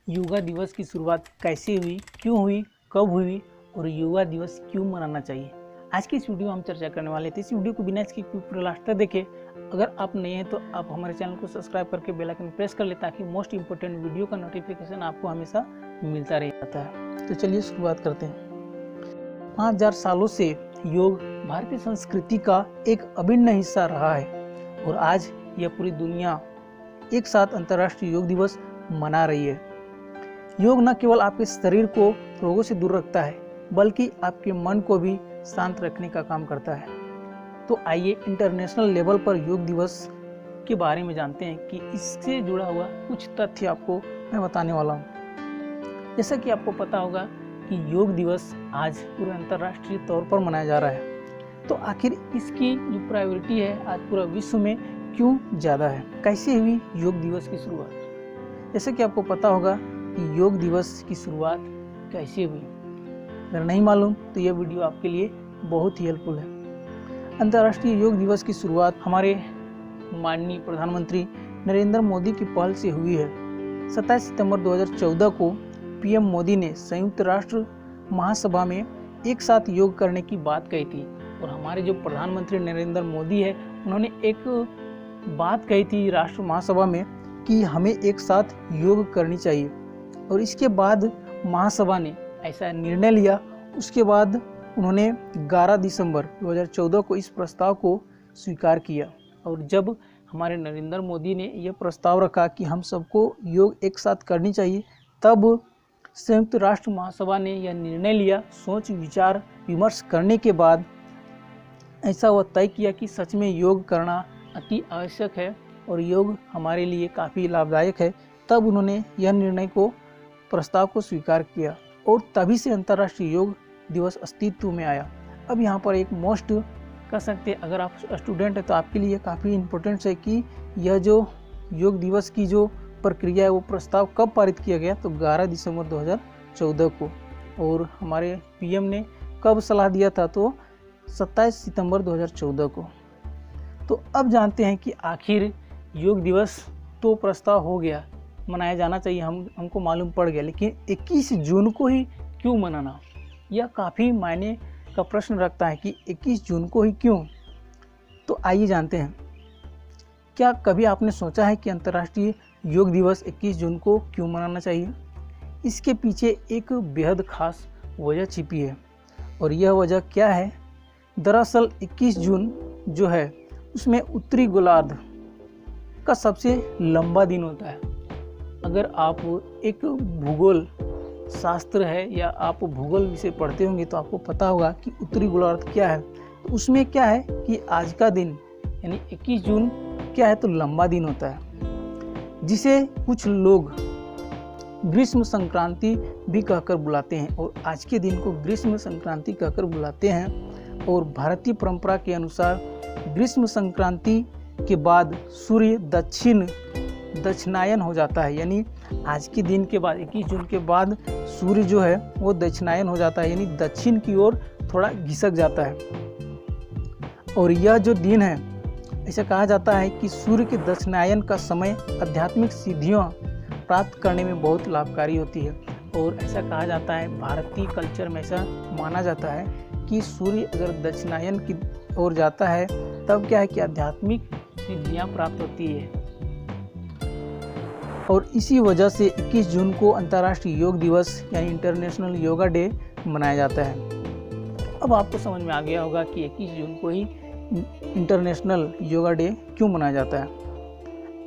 योगा दिवस की शुरुआत कैसे हुई, क्यों हुई, कब हुई और योगा दिवस क्यों मनाना चाहिए, आज की इस वीडियो में हम चर्चा करने वाले थे। इस वीडियो को बिना इसकी पूरा लास्ट तक देखें। अगर आप नए हैं तो आप हमारे चैनल को सब्सक्राइब करके बेल आइकन प्रेस कर ले ताकि मोस्ट इंपोर्टेंट वीडियो का नोटिफिकेशन आपको हमेशा मिलता रहता है। तो चलिए शुरुआत करते हैं। 5000 सालों से योग भारतीय संस्कृति का एक अभिन्न हिस्सा रहा है और आज यह पूरी दुनिया एक साथ अंतर्राष्ट्रीय योग दिवस मना रही है। योग न केवल आपके शरीर को रोगों से दूर रखता है बल्कि आपके मन को भी शांत रखने का काम करता है। तो आइए इंटरनेशनल लेवल पर योग दिवस के बारे में जानते हैं कि इससे जुड़ा हुआ कुछ तथ्य आपको मैं बताने वाला हूँ। जैसा कि आपको पता होगा कि योग दिवस आज पूरे अंतर्राष्ट्रीय तौर पर मनाया जा रहा है, तो आखिर इसकी जो प्रायोरिटी है आज पूरा विश्व में क्यों ज़्यादा है। कैसे हुई योग दिवस की शुरुआत? जैसे कि आपको पता होगा कि योग दिवस की शुरुआत कैसे हुई। अगर नहीं मालूम तो यह वीडियो आपके लिए बहुत ही हेल्पफुल है। अंतर्राष्ट्रीय योग दिवस की शुरुआत हमारे माननीय प्रधानमंत्री नरेंद्र मोदी की पहल से हुई है। 27 सितंबर 2014 को पीएम मोदी ने संयुक्त राष्ट्र महासभा में एक साथ योग करने की बात कही थी और हमारे जो प्रधानमंत्री नरेंद्र मोदी है उन्होंने एक बात कही थी राष्ट्र महासभा में कि हमें एक साथ योग करनी चाहिए और इसके बाद महासभा ने ऐसा निर्णय लिया। उसके बाद उन्होंने 11 दिसंबर 2014 को इस प्रस्ताव को स्वीकार किया और जब हमारे नरेंद्र मोदी ने यह प्रस्ताव रखा कि हम सबको योग एक साथ करनी चाहिए, तब संयुक्त राष्ट्र महासभा ने यह निर्णय लिया। सोच विचार विमर्श करने के बाद ऐसा वह तय किया कि सच में योग करना अति आवश्यक है और योग हमारे लिए काफ़ी लाभदायक है। तब उन्होंने यह निर्णय को प्रस्ताव को स्वीकार किया और तभी से अंतर्राष्ट्रीय योग दिवस अस्तित्व में आया। अब यहाँ पर एक मोस्ट कह सकते हैं, अगर आप स्टूडेंट हैं तो आपके लिए काफ़ी इम्पोर्टेंट है कि यह जो योग दिवस की जो प्रक्रिया है वो प्रस्ताव कब पारित किया गया, तो 11 दिसंबर 2014 को। और हमारे पीएम ने कब सलाह दिया था, तो 27 सितंबर 2014 को। तो अब जानते हैं कि आखिर योग दिवस तो प्रस्ताव हो गया, मनाया जाना चाहिए, हमको मालूम पड़ गया, लेकिन 21 जून को ही क्यों मनाना, यह काफ़ी मायने का प्रश्न रखता है कि 21 जून को ही क्यों। तो आइए जानते हैं। क्या कभी आपने सोचा है कि अंतर्राष्ट्रीय योग दिवस 21 जून को क्यों मनाना चाहिए? इसके पीछे एक बेहद खास वजह छिपी है और यह वजह क्या है? दरअसल 21 जून जो है उसमें उत्तरी गोलार्ध का सबसे लंबा दिन होता है। अगर आप एक भूगोल शास्त्र है या आप भूगोल विषय पढ़ते होंगे तो आपको पता होगा कि उत्तरी गोलार्ध क्या है। तो उसमें क्या है कि आज का दिन यानी 21 जून क्या है, तो लंबा दिन होता है, जिसे कुछ लोग ग्रीष्म संक्रांति भी कहकर बुलाते हैं और आज के दिन को ग्रीष्म संक्रांति कहकर बुलाते हैं। और भारतीय परंपरा के अनुसार ग्रीष्म संक्रांति के बाद सूर्य दक्षिणायन हो जाता है, यानी आज के दिन के बाद 21 जून के बाद सूर्य जो है वो दक्षिणायन हो जाता है, यानी दक्षिण की ओर थोड़ा घिसक जाता है। और यह जो दिन है, ऐसा कहा जाता है कि सूर्य के दक्षिणायन का समय आध्यात्मिक सिद्धियाँ प्राप्त करने में बहुत लाभकारी होती है। और ऐसा कहा जाता है, भारतीय कल्चर में ऐसा माना जाता है कि सूर्य अगर दक्षिणायन की ओर जाता है तब क्या है कि आध्यात्मिक सिद्धियाँ प्राप्त होती है। और इसी वजह से 21 जून को अंतर्राष्ट्रीय योग दिवस यानी इंटरनेशनल योगा डे मनाया जाता है। अब आपको समझ में आ गया होगा कि 21 जून को ही इंटरनेशनल योगा डे क्यों मनाया जाता है।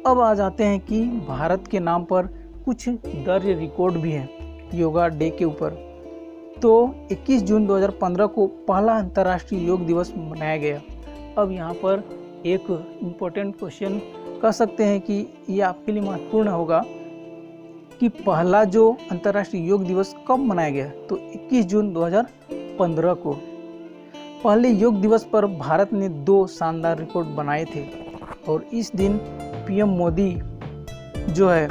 अब आ जाते हैं कि भारत के नाम पर कुछ दर्ज रिकॉर्ड भी हैं योगा डे के ऊपर। तो 21 जून 2015 को पहला अंतर्राष्ट्रीय योग दिवस मनाया गया। अब यहाँ पर एक इम्पोर्टेंट क्वेश्चन कह सकते हैं कि ये आपके लिए महत्वपूर्ण होगा कि पहला जो अंतर्राष्ट्रीय योग दिवस कब मनाया गया, तो 21 जून 2015 को। पहले योग दिवस पर भारत ने 2 शानदार रिकॉर्ड बनाए थे और इस दिन पीएम मोदी जो है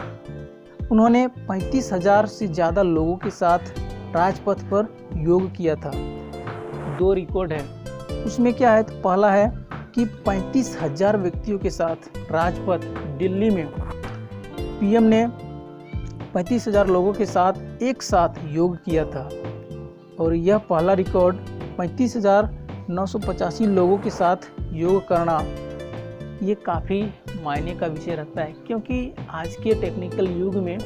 उन्होंने 35,000 से ज़्यादा लोगों के साथ राजपथ पर योग किया था। 2 रिकॉर्ड है, उसमें क्या है, तो पहला है कि 35,000 व्यक्तियों के साथ राजपथ दिल्ली में पीएम ने 35,000 लोगों के साथ एक साथ योग किया था और यह पहला रिकॉर्ड 35,985 लोगों के साथ योग करना ये काफ़ी मायने का विषय रखता है, क्योंकि आज के टेक्निकल युग में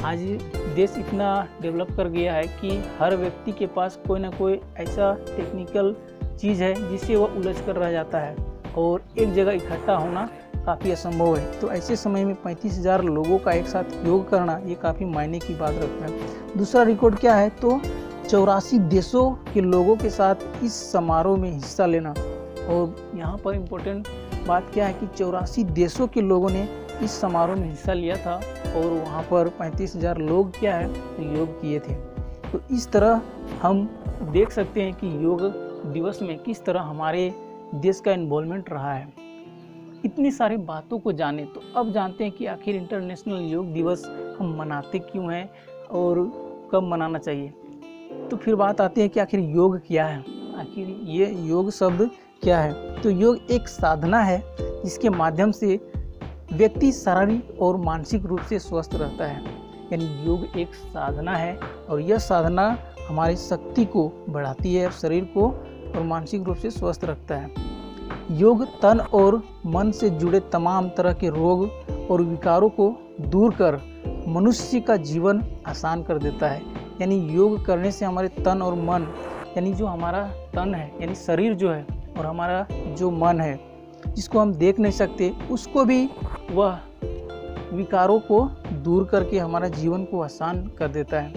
आज देश इतना डेवलप कर गया है कि हर व्यक्ति के पास कोई ना कोई ऐसा टेक्निकल चीज़ है जिससे वह उलझ कर रह जाता है और एक जगह इकट्ठा होना काफ़ी असंभव है। तो ऐसे समय में 35,000 लोगों का एक साथ योग करना ये काफ़ी मायने की बात रखता है। दूसरा रिकॉर्ड क्या है तो 84 देशों के लोगों के साथ इस समारोह में हिस्सा लेना। और यहाँ पर इम्पोर्टेंट बात क्या है कि 84 देशों के लोगों ने इस समारोह में हिस्सा लिया था और वहाँ पर 35,000 लोग क्या है तो योग किए थे। तो इस तरह हम देख सकते हैं कि योग दिवस में किस तरह हमारे देश का इन्वॉल्वमेंट रहा है। इतनी सारी बातों को जाने तो अब जानते हैं कि आखिर इंटरनेशनल योग दिवस हम मनाते क्यों हैं और कब मनाना चाहिए। तो फिर बात आती है कि आखिर योग क्या है, आखिर ये योग शब्द क्या है। तो योग एक साधना है जिसके माध्यम से व्यक्ति शारीरिक और मानसिक रूप से स्वस्थ रहता है। यानी योग एक साधना है और यह साधना हमारी शक्ति को बढ़ाती है और शरीर को और मानसिक रूप से स्वस्थ रखता है। योग तन और मन से जुड़े तमाम तरह के रोग और विकारों को दूर कर मनुष्य का जीवन आसान कर देता है। यानी योग करने से हमारे तन और मन, यानी जो हमारा तन है यानी शरीर जो है और हमारा जो मन है जिसको हम देख नहीं सकते, उसको भी वह विकारों को दूर करके हमारा जीवन को आसान कर देता है।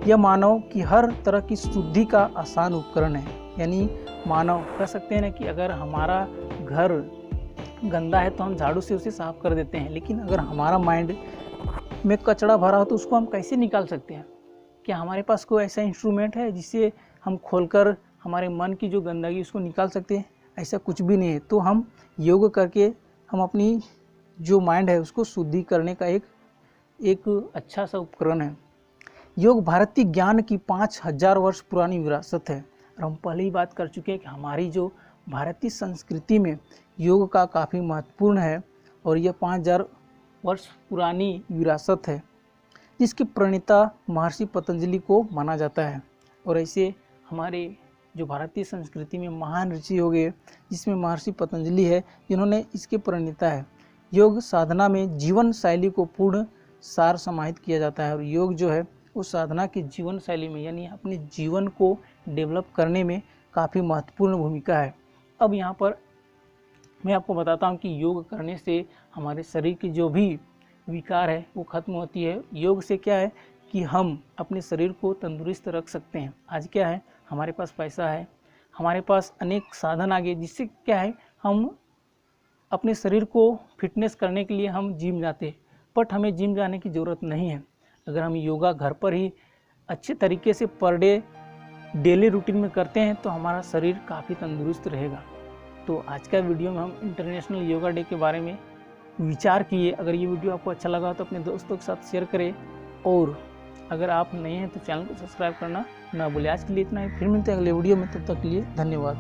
यह मानव की हर तरह की शुद्धि का आसान उपकरण है। यानी मानव कह सकते हैं ना कि अगर हमारा घर गंदा है तो हम झाड़ू से उसे साफ कर देते हैं, लेकिन अगर हमारा माइंड में कचरा भरा हो तो उसको हम कैसे निकाल सकते हैं? क्या हमारे पास कोई ऐसा इंस्ट्रूमेंट है जिससे हम खोलकर हमारे मन की जो गंदगी उसको निकाल सकते हैं? ऐसा कुछ भी नहीं है। तो हम योग करके हम अपनी जो माइंड है उसको शुद्धि करने का एक अच्छा सा उपकरण है। योग भारतीय ज्ञान की 5,000 वर्ष पुरानी विरासत है और हम पहले ही बात कर चुके हैं कि हमारी जो भारतीय संस्कृति में योग का काफ़ी महत्वपूर्ण है और यह 5,000 वर्ष पुरानी विरासत है जिसके प्रणेता महर्षि पतंजलि को माना जाता है। और ऐसे हमारे जो भारतीय संस्कृति में महान ऋषि हो गए जिसमें महर्षि पतंजलि है जिन्होंने इसके प्रणेता है। योग साधना में जीवन शैली को पूर्ण सार समाहित किया जाता है और योग जो है उस साधना की जीवन शैली में यानी अपने जीवन को डेवलप करने में काफ़ी महत्वपूर्ण भूमिका है। अब यहाँ पर मैं आपको बताता हूँ कि योग करने से हमारे शरीर की जो भी विकार है वो खत्म होती है। योग से क्या है कि हम अपने शरीर को तंदुरुस्त रख सकते हैं। आज क्या है, हमारे पास पैसा है, हमारे पास अनेक साधन आ गए जिससे क्या है हम अपने शरीर को फिटनेस करने के लिए हम जिम जाते हैं, बट हमें जिम जाने की ज़रूरत नहीं है। अगर हम योगा घर पर ही अच्छे तरीके से पर डे डेली रूटीन में करते हैं तो हमारा शरीर काफ़ी तंदुरुस्त रहेगा। तो आज का वीडियो में हम इंटरनेशनल योगा डे के बारे में विचार किए। अगर ये वीडियो आपको अच्छा लगा तो अपने दोस्तों के साथ शेयर करें और अगर आप नए हैं तो चैनल को सब्सक्राइब करना ना भूलें। आज के लिए इतना ही, फिर मिलते हैं अगले वीडियो में, तब तक के लिए धन्यवाद।